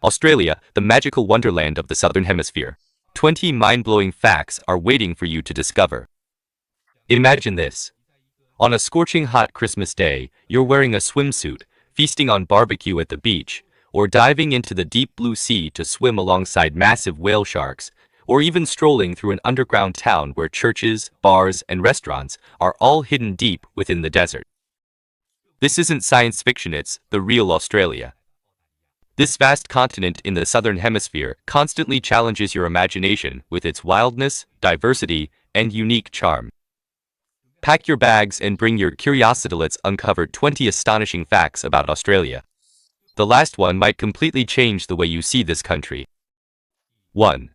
Australia, the magical wonderland of the Southern Hemisphere. 20 mind-blowing facts are waiting for you to discover. Imagine this. On a scorching hot Christmas day, you're wearing a swimsuit, feasting on barbecue at the beach, or diving into the deep blue sea to swim alongside massive whale sharks, or even strolling through an underground town where churches, bars, and restaurants are all hidden deep within the desert. This isn't science fiction, it's the real Australia. This vast continent in the Southern Hemisphere constantly challenges your imagination with its wildness, diversity, and unique charm. Pack your bags and bring your curiosity. Let's uncover 20 astonishing facts about Australia. The last one might completely change the way you see this country. 1.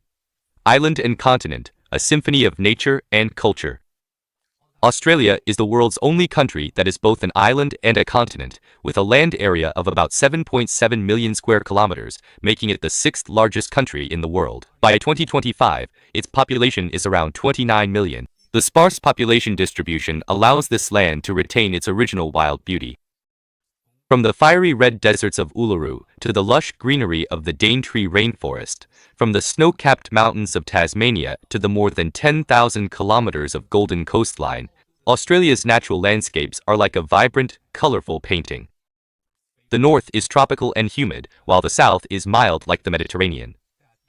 Island and continent, a symphony of nature and culture. Australia is the world's only country that is both an island and a continent, with a land area of about 7.7 million square kilometers, making it the sixth largest country in the world. By 2025, its population is around 29 million. The sparse population distribution allows this land to retain its original wild beauty. From the fiery red deserts of Uluru to the lush greenery of the Daintree rainforest, from the snow-capped mountains of Tasmania to the more than 10,000 kilometers of golden coastline, Australia's natural landscapes are like a vibrant, colorful painting. The north is tropical and humid, while the south is mild like the Mediterranean.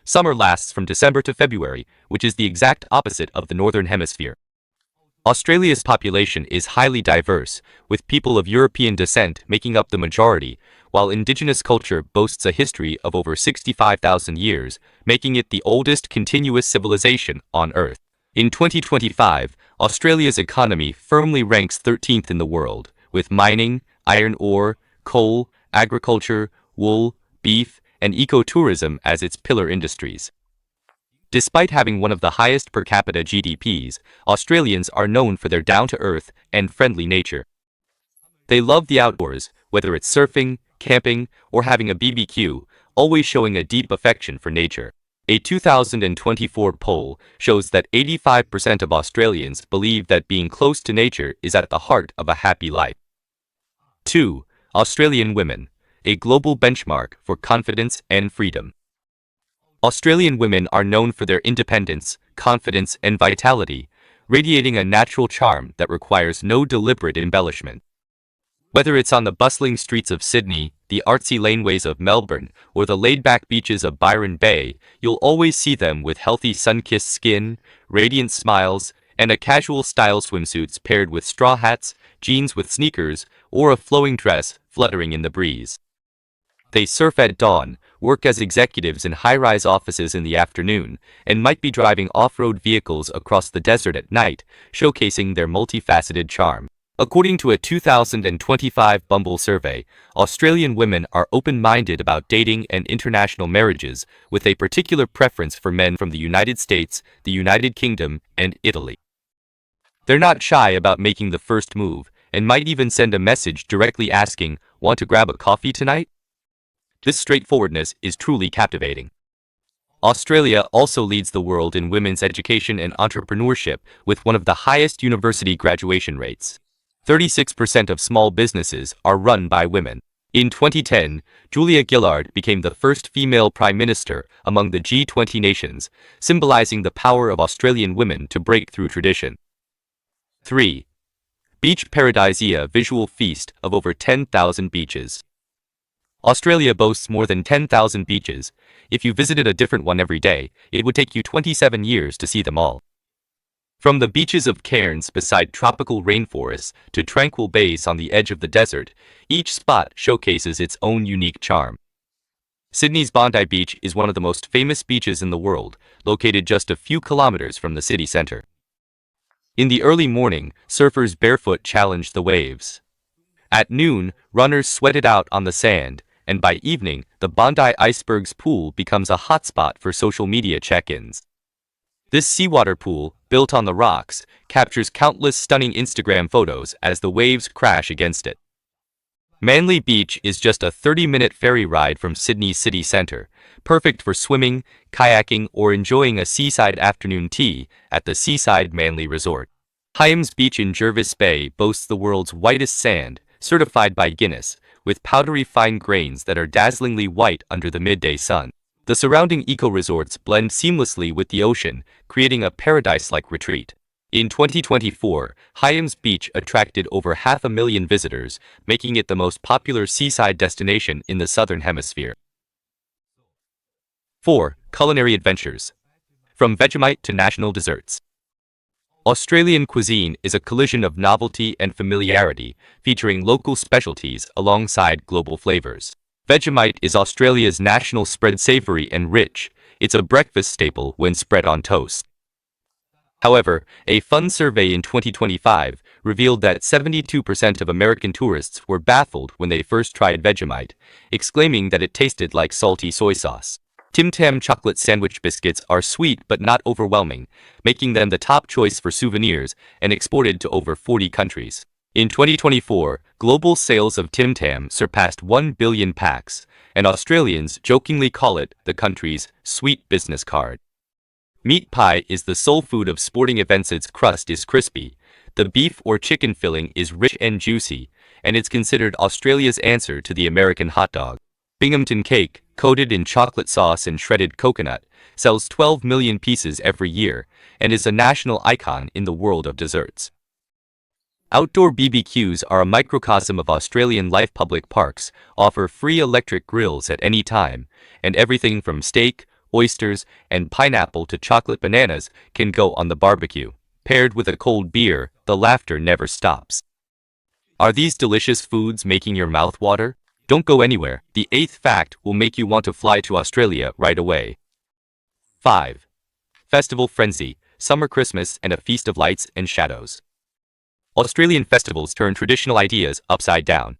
Summer lasts from December to February, which is the exact opposite of the Northern Hemisphere. Australia's population is highly diverse, with people of European descent making up the majority, while indigenous culture boasts a history of over 65,000 years, making it the oldest continuous civilization on Earth. In 2025, Australia's economy firmly ranks 13th in the world, with mining, iron ore, coal, agriculture, wool, beef, and ecotourism as its pillar industries. Despite having one of the highest per capita GDPs, Australians are known for their down-to-earth and friendly nature. They love the outdoors, whether it's surfing, camping, or having a BBQ, always showing a deep affection for nature. A 2024 poll shows that 85% of Australians believe that being close to nature is at the heart of a happy life. 2. Australian women, a global benchmark for confidence and freedom. Australian women are known for their independence, confidence, and vitality, radiating a natural charm that requires no deliberate embellishment. Whether it's on the bustling streets of Sydney, the artsy laneways of Melbourne, or the laid-back beaches of Byron Bay, you'll always see them with healthy sun-kissed skin, radiant smiles, and a casual style swimsuits paired with straw hats, jeans with sneakers, or a flowing dress fluttering in the breeze. They surf at dawn, work as executives in high-rise offices in the afternoon, and might be driving off-road vehicles across the desert at night, showcasing their multifaceted charm. According to a 2025 Bumble survey, Australian women are open-minded about dating and international marriages, with a particular preference for men from the United States, the United Kingdom, and Italy. They're not shy about making the first move, and might even send a message directly asking, "Want to grab a coffee tonight?" This straightforwardness is truly captivating. Australia also leads the world in women's education and entrepreneurship, with one of the highest university graduation rates. 36% of small businesses are run by women. In 2010, Julia Gillard became the first female prime minister among the G20 nations, symbolizing the power of Australian women to break through tradition. 3. Beach Paradisia visual feast of over 10,000 beaches. Australia boasts more than 10,000 beaches. If you visited a different one every day, it would take you 27 years to see them all. From the beaches of cairns beside tropical rainforests to tranquil bays on the edge of the desert, each spot showcases its own unique charm. Sydney's Bondi Beach is one of the most famous beaches in the world, located just a few kilometers from the city center. In the early morning, surfers barefoot challenge the waves. At noon, runners sweat it out on the sand, and by evening, the Bondi Icebergs pool becomes a hotspot for social media check-ins. This seawater pool, built on the rocks, captures countless stunning Instagram photos as the waves crash against it. Manly Beach is just a 30-minute ferry ride from Sydney's city centre, perfect for swimming, kayaking, or enjoying a seaside afternoon tea at the Seaside Manly Resort. Hyams Beach in Jervis Bay boasts the world's whitest sand, certified by Guinness, with powdery fine grains that are dazzlingly white under the midday sun. The surrounding eco-resorts blend seamlessly with the ocean, creating a paradise-like retreat. In 2024, Hyams Beach attracted over 500,000 visitors, making it the most popular seaside destination in the Southern Hemisphere. 4. Culinary adventures. From Vegemite to national desserts. Australian cuisine is a collision of novelty and familiarity, featuring local specialties alongside global flavors. Vegemite is Australia's national spread, savory and rich. It's a breakfast staple when spread on toast. However, a fun survey in 2025 revealed that 72% of American tourists were baffled when they first tried Vegemite, exclaiming that it tasted like salty soy sauce. Tim Tam chocolate sandwich biscuits are sweet but not overwhelming, making them the top choice for souvenirs and exported to over 40 countries. In 2024, global sales of Tim Tam surpassed 1 billion packs, and Australians jokingly call it the country's sweet business card. Meat pie is the soul food of sporting events. Its crust is crispy, the beef or chicken filling is rich and juicy, and it's considered Australia's answer to the American hot dog. Binghamton cake, coated in chocolate sauce and shredded coconut, sells 12 million pieces every year, and is a national icon in the world of desserts. Outdoor BBQs are a microcosm of Australian life. Public parks offer free electric grills at any time, and everything from steak, oysters, and pineapple to chocolate bananas can go on the barbecue. Paired with a cold beer, the laughter never stops. Are these delicious foods making your mouth water? Don't go anywhere. The 8th fact will make you want to fly to Australia right away. 5. Festival frenzy, summer Christmas and a feast of lights and shadows. Australian festivals turn traditional ideas upside down.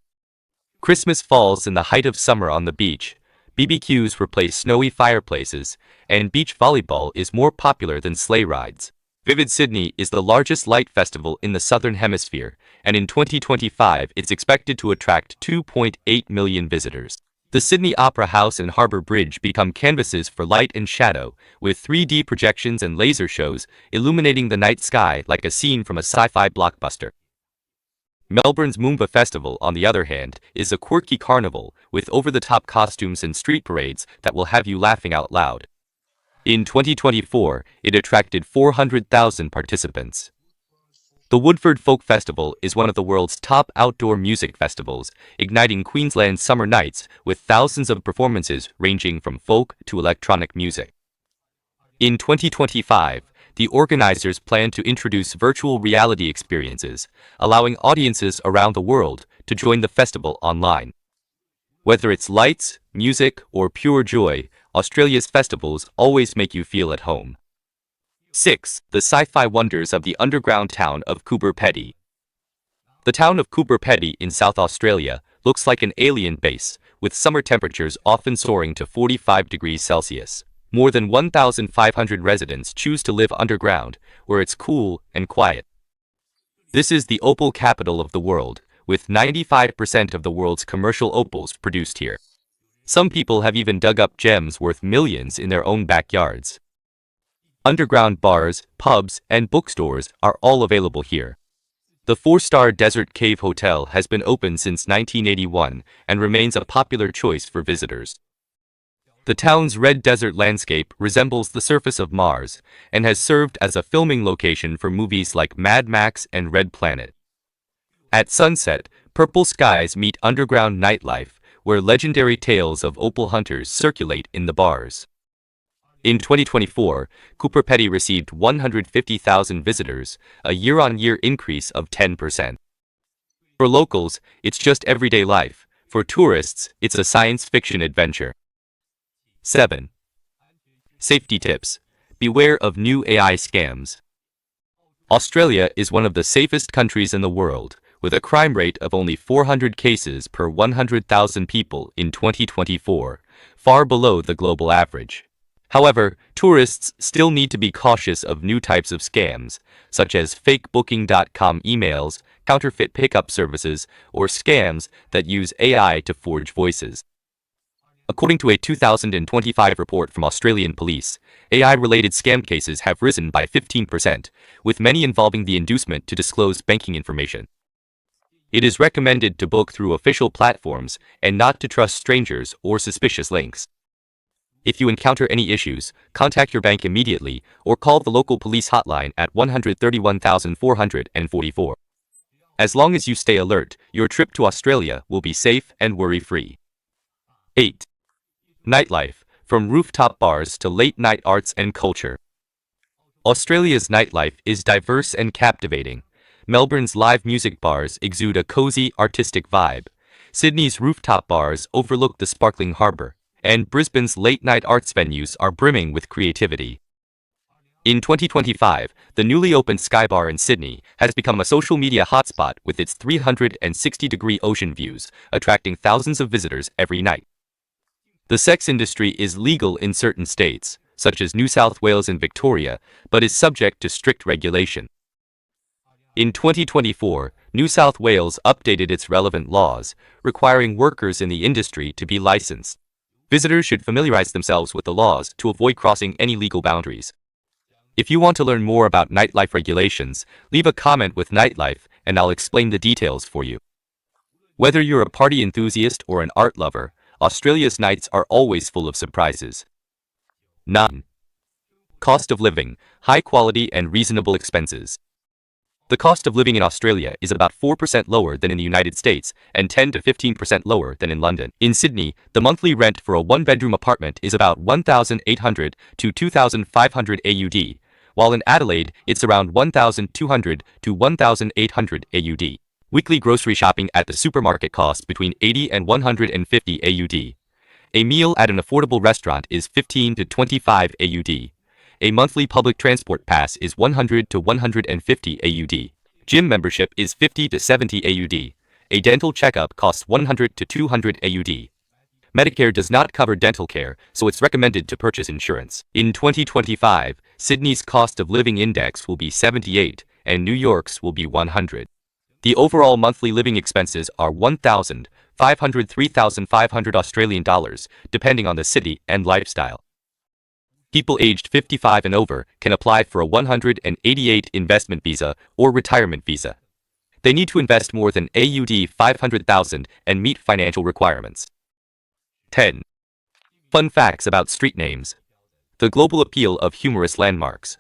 Christmas falls in the height of summer on the beach. BBQs replace snowy fireplaces, and beach volleyball is more popular than sleigh rides. Vivid Sydney is the largest light festival in the Southern Hemisphere, and in 2025 it's expected to attract 2.8 million visitors. The Sydney Opera House and Harbour Bridge become canvases for light and shadow, with 3D projections and laser shows illuminating the night sky like a scene from a sci-fi blockbuster. Melbourne's Moomba Festival, on the other hand, is a quirky carnival with over-the-top costumes and street parades that will have you laughing out loud. In 2024, it attracted 400,000 participants. The Woodford Folk Festival is one of the world's top outdoor music festivals, igniting Queensland's summer nights with thousands of performances ranging from folk to electronic music. In 2025, the organizers plan to introduce virtual reality experiences, allowing audiences around the world to join the festival online. Whether it's lights, music, or pure joy, Australia's festivals always make you feel at home. 6. The sci-fi wonders of the underground town of Coober Pedy. The town of Coober Pedy in South Australia looks like an alien base, with summer temperatures often soaring to 45 degrees Celsius. More than 1,500 residents choose to live underground, where it's cool and quiet. This is the opal capital of the world, with 95% of the world's commercial opals produced here. Some people have even dug up gems worth millions in their own backyards. Underground bars, pubs, and bookstores are all available here. The 4-star Desert Cave Hotel has been open since 1981 and remains a popular choice for visitors. The town's red desert landscape resembles the surface of Mars and has served as a filming location for movies like Mad Max and Red Planet. At sunset, purple skies meet underground nightlife, where legendary tales of opal hunters circulate in the bars. In 2024, Coober Pedy received 150,000 visitors, a year-on-year increase of 10%. For locals, it's just everyday life. For tourists, it's a science fiction adventure. 7. Safety tips. Beware of new AI scams. Australia is one of the safest countries in the world, with a crime rate of only 400 cases per 100,000 people in 2024, far below the global average. However, tourists still need to be cautious of new types of scams, such as fake booking.com emails, counterfeit pickup services, or scams that use AI to forge voices. According to a 2025 report from Australian police, AI-related scam cases have risen by 15%, with many involving the inducement to disclose banking information. It is recommended to book through official platforms and not to trust strangers or suspicious links. If you encounter any issues, contact your bank immediately or call the local police hotline at 131,444. As long as you stay alert, your trip to Australia will be safe and worry-free. 8. Nightlife, from rooftop bars to late-night arts and culture. Australia's nightlife is diverse and captivating. Melbourne's live music bars exude a cozy, artistic vibe. Sydney's rooftop bars overlook the sparkling harbour, and Brisbane's late-night arts venues are brimming with creativity. In 2025, the newly opened Sky Bar in Sydney has become a social media hotspot with its 360-degree ocean views, attracting thousands of visitors every night. The sex industry is legal in certain states, such as New South Wales and Victoria, but is subject to strict regulation. In 2024, New South Wales updated its relevant laws, requiring workers in the industry to be licensed. Visitors should familiarize themselves with the laws to avoid crossing any legal boundaries. If you want to learn more about nightlife regulations, leave a comment with Nightlife and I'll explain the details for you. Whether you're a party enthusiast or an art lover, Australia's nights are always full of surprises. 9. Cost of living, high quality and reasonable expenses. The cost of living in Australia is about 4% lower than in the United States and 10 to 15% lower than in London. In Sydney, the monthly rent for a one-bedroom apartment is about 1,800 to 2,500 AUD, while in Adelaide, it's around 1,200 to 1,800 AUD. Weekly grocery shopping at the supermarket costs between 80 and 150 AUD. A meal at an affordable restaurant is 15 to 25 AUD. A monthly public transport pass is 100 to 150 AUD. Gym membership is 50 to 70 AUD. A dental checkup costs 100 to 200 AUD. Medicare does not cover dental care, so it's recommended to purchase insurance. In 2025, Sydney's cost of living index will be 78, and New York's will be 100. The overall monthly living expenses are 1,500 to 3,500 Australian dollars, depending on the city and lifestyle. People aged 55 and over can apply for a 188 investment visa or retirement visa. They need to invest more than AUD 500,000 and meet financial requirements. 10. Fun facts about street names. The global appeal of humorous landmarks.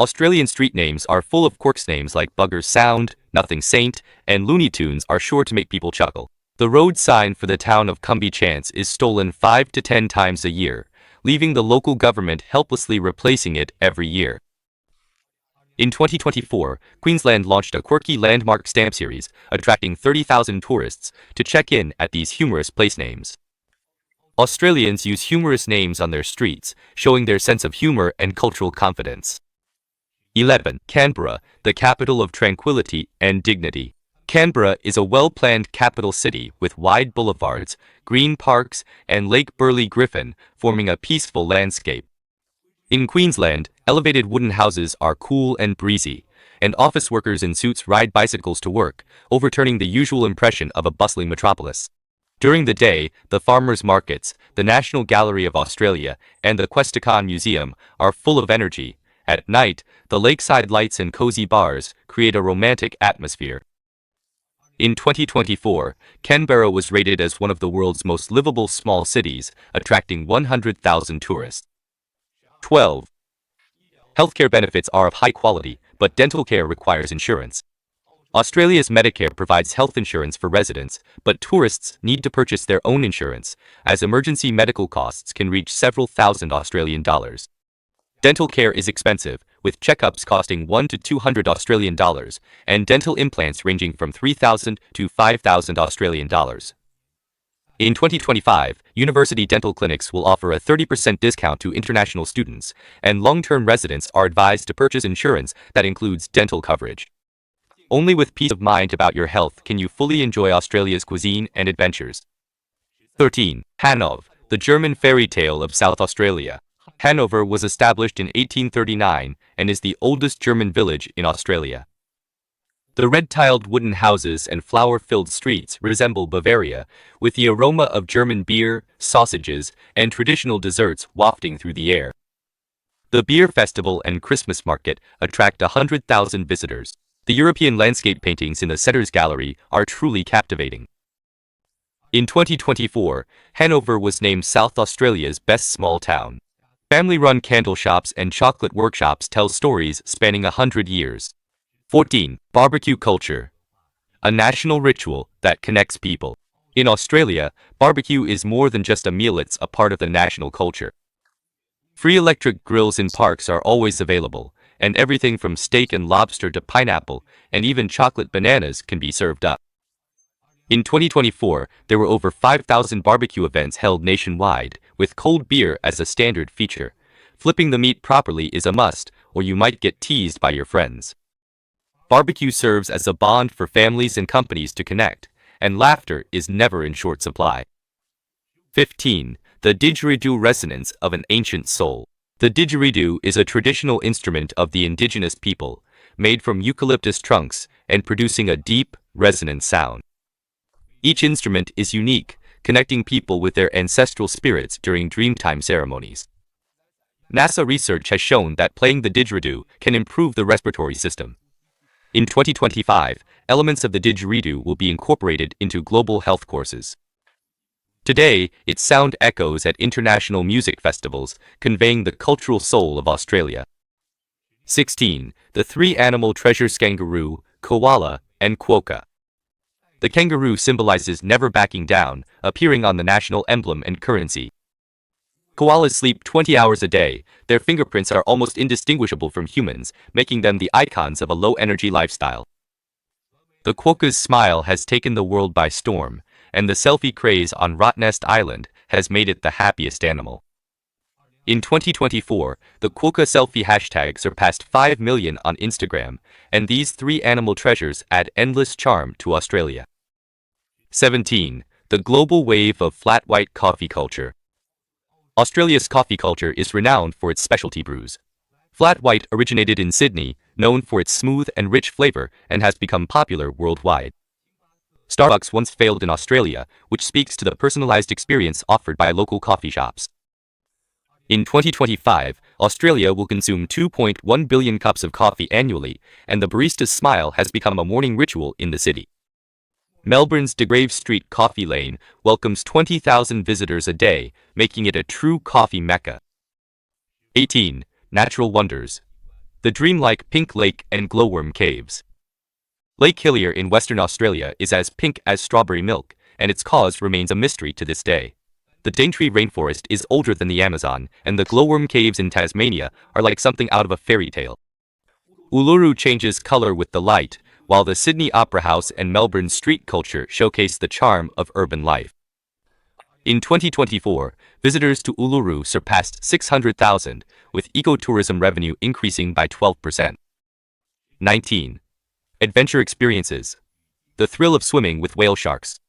Australian street names are full of quirks. Names like Bugger's Sound, Nothing Saint, and Looney Tunes are sure to make people chuckle. The road sign for the town of Cumbie Chance is stolen 5 to 10 times a year, leaving the local government helplessly replacing it every year. In 2024, Queensland launched a quirky landmark stamp series, attracting 30,000 tourists to check in at these humorous place names. Australians use humorous names on their streets, showing their sense of humor and cultural confidence. 11. Canberra, the capital of tranquility and dignity. Canberra is a well-planned capital city with wide boulevards, green parks, and Lake Burley-Griffin forming a peaceful landscape. In Queensland, elevated wooden houses are cool and breezy, and office workers in suits ride bicycles to work, overturning the usual impression of a bustling metropolis. During the day, the farmers' markets, the National Gallery of Australia, and the Questacon Museum are full of energy. At night, the lakeside lights and cozy bars create a romantic atmosphere. In 2024, Canberra was rated as one of the world's most livable small cities, attracting 100,000 tourists. 12. Healthcare benefits are of high quality, but dental care requires insurance. Australia's Medicare provides health insurance for residents, but tourists need to purchase their own insurance, as emergency medical costs can reach several thousand Australian dollars. Dental care is expensive, with checkups costing 1 to 200 Australian dollars, and dental implants ranging from 3,000 to 5,000 Australian dollars. In 2025, university dental clinics will offer a 30% discount to international students, and long-term residents are advised to purchase insurance that includes dental coverage. Only with peace of mind about your health can you fully enjoy Australia's cuisine and adventures. 13. Hanover, the German fairy tale of South Australia. Hanover was established in 1839 and is the oldest German village in Australia. The red-tiled wooden houses and flower-filled streets resemble Bavaria, with the aroma of German beer, sausages, and traditional desserts wafting through the air. The beer festival and Christmas market attract 100,000 visitors. The European landscape paintings in the Setter's Gallery are truly captivating. In 2024, Hanover was named South Australia's best small town. Family-run candle shops and chocolate workshops tell stories spanning 100 years. 14. Barbecue culture. A national ritual that connects people. In Australia, barbecue is more than just a meal, it's a part of the national culture. Free electric grills in parks are always available, and everything from steak and lobster to pineapple, and even chocolate bananas can be served up. In 2024, there were over 5,000 barbecue events held nationwide, with cold beer as a standard feature. Flipping the meat properly is a must, or you might get teased by your friends. Barbecue serves as a bond for families and companies to connect, and laughter is never in short supply. 15. The didgeridoo resonance of an ancient soul. The didgeridoo is a traditional instrument of the indigenous people, made from eucalyptus trunks and producing a deep, resonant sound. Each instrument is unique, connecting people with their ancestral spirits during Dreamtime ceremonies. NASA research has shown that playing the didgeridoo can improve the respiratory system. In 2025, elements of the didgeridoo will be incorporated into global health courses. Today, its sound echoes at international music festivals, conveying the cultural soul of Australia. 16. The three animal treasures: kangaroo, koala, and quokka. The kangaroo symbolizes never backing down, appearing on the national emblem and currency. Koalas sleep 20 hours a day. Their fingerprints are almost indistinguishable from humans, making them the icons of a low-energy lifestyle. The quokka's smile has taken the world by storm, and the selfie craze on Rottnest Island has made it the happiest animal. In 2024, the quokka selfie hashtag surpassed 5 million on Instagram, and these three animal treasures add endless charm to Australia. 17. The global wave of flat white coffee culture. Australia's coffee culture is renowned for its specialty brews. Flat white originated in Sydney, known for its smooth and rich flavor, and has become popular worldwide. Starbucks once failed in Australia, which speaks to the personalized experience offered by local coffee shops. In 2025, Australia will consume 2.1 billion cups of coffee annually, and the barista's smile has become a morning ritual in the city. Melbourne's De Grave Street Coffee Lane welcomes 20,000 visitors a day, making it a true coffee mecca. 18. Natural wonders. The dreamlike Pink Lake and Glowworm Caves. Lake Hillier in Western Australia is as pink as strawberry milk, and its cause remains a mystery to this day. The Daintree rainforest is older than the Amazon, and the Glowworm Caves in Tasmania are like something out of a fairy tale. Uluru changes color with the light, while the Sydney Opera House and Melbourne street culture showcase the charm of urban life. In 2024, visitors to Uluru surpassed 600,000, with ecotourism revenue increasing by 12%. 19. Adventure experiences. The thrill of swimming with whale sharks.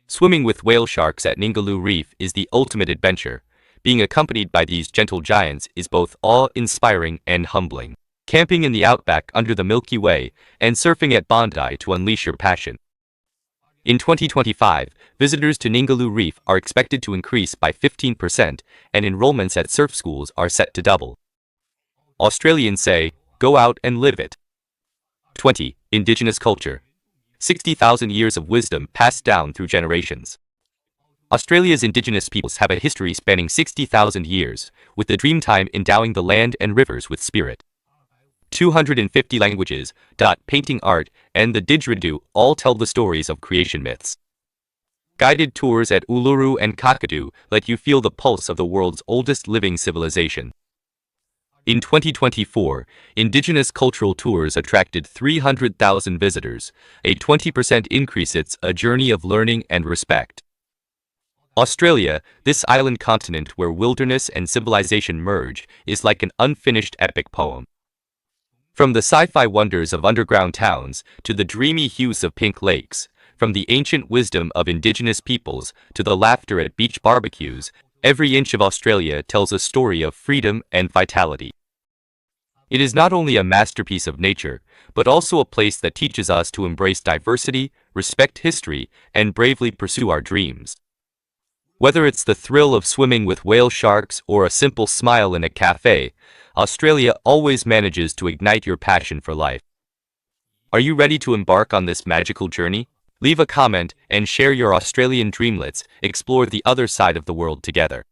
Swimming with whale sharks at Ningaloo Reef is the ultimate adventure. Being accompanied by these gentle giants is both awe-inspiring and humbling. Camping in the outback under the Milky Way, and surfing at Bondi to unleash your passion. In 2025, visitors to Ningaloo Reef are expected to increase by 15%, and enrollments at surf schools are set to double. Australians say, go out and live it. 20. Indigenous culture. 60,000 years of wisdom passed down through generations. Australia's Indigenous peoples have a history spanning 60,000 years, with the Dreamtime endowing the land and rivers with spirit. 250 languages, painting art, and the didgeridoo all tell the stories of creation myths. Guided tours at Uluru and Kakadu let you feel the pulse of the world's oldest living civilization. In 2024, Indigenous cultural tours attracted 300,000 visitors, a 20% increase. It's a journey of learning and respect. Australia, this island continent where wilderness and civilization merge, is like an unfinished epic poem. From the sci-fi wonders of underground towns to the dreamy hues of pink lakes, from the ancient wisdom of indigenous peoples to the laughter at beach barbecues, every inch of Australia tells a story of freedom and vitality. It is not only a masterpiece of nature, but also a place that teaches us to embrace diversity, respect history, and bravely pursue our dreams. Whether it's the thrill of swimming with whale sharks or a simple smile in a cafe, Australia always manages to ignite your passion for life. Are you ready to embark on this magical journey? Leave a comment and share your Australian dream. Let's explore the other side of the world together.